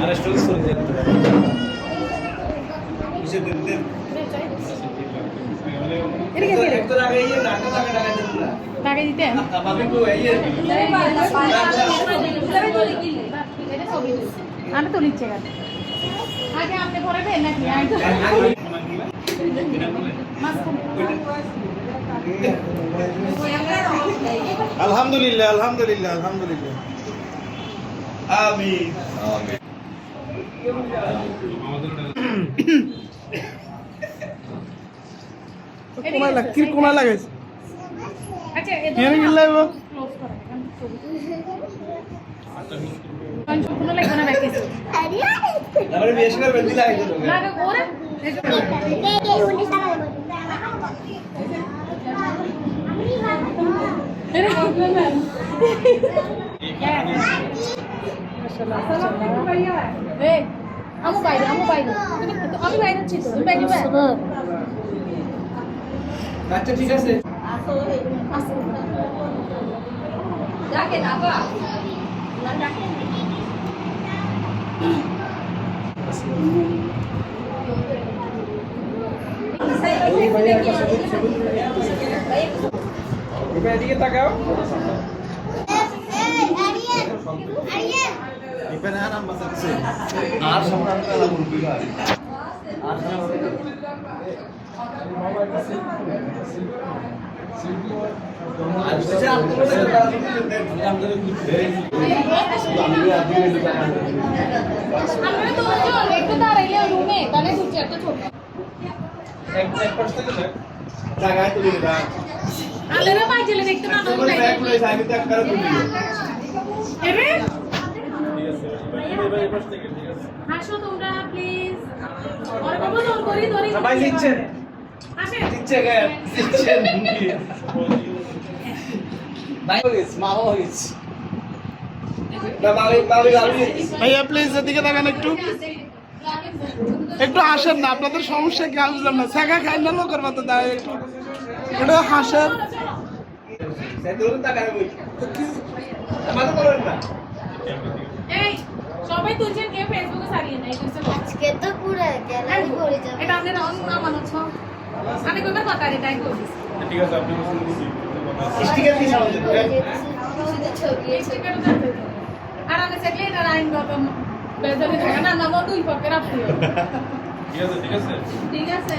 আরে স্টোরি শুনে যেতে কিসে দিতে একটু আগে এই নাটক টাকা দিতে না টাকা দিতে বাবা কো এই আমি তো লিখছে আগে আপনি পড়াবেন নাকি আলহামদুলিল্লাহ আলহামদুলিল্লাহ আলহামদুলিল্লাহ আমিন আমিন কোনা লাগাইছে আচ্ছা কেন গিলাইব ক্লোজ করা সম্পূর্ণ লাগবে না বাকি তারপরে বেশ করে বেঁধে লাগে তো লাগে ওরে আমি বাইরে আমি বাইরে হচ্ছি তো তুমি বাইরে আচ্ছা ঠিক আছে যাকে দাবা এদিকে তাকাও আর সামনে আমরা বলবি আর আমরা তো একটু দাঁড়াইলে রুমে তাহলে ঘুরছি একটা ছোট এক পাশ থেকে জায়গায় তুলে দিবা আলেরা পাইছিলে দেখতে না তো তোমার ব্যাগ খুলে সাইডে ত্যাগ করে তুলে দিও এরে ঠিক আছে এই পাশ থেকে ঠিক আছে হাসো তোমরা প্লিজ আর বাবা দৌড় করি ধরি সবাই দিচ্ছেন আসে দিচ্ছে গে দিচ্ছেন নাই হইছে মা হইছে না মালি ভাইয়া প্লিজ এদিকে তাকান একটু একটু হাসেন না আপনাদের সমস্যা কি আমি বুঝলাম না শেখা খাই না লোকের মতো দাঁড়ায় একটু একটু হাসেন সেদুর তাকারে বই আমাদের বলেন না এই সবাই তুলছেন কে ফেসবুকে সারিয়ে নাই তুলছেন আজকে তো পুরো গ্যালারি ভরে যাবে এটা আমাদের অন মানাচ্ছ আমি কইবার কথা এটাই কইছি ঠিক আছে আপনি শুনুন স্টিকার কি সাউন্ড শুধু ছবি এই স্টিকারটা দেখতে আর আমি সেকলে এটা লাইন গতম বেদনে থাকে না নাম দুই পকের আপনি ঠিক আছে ঠিক আছে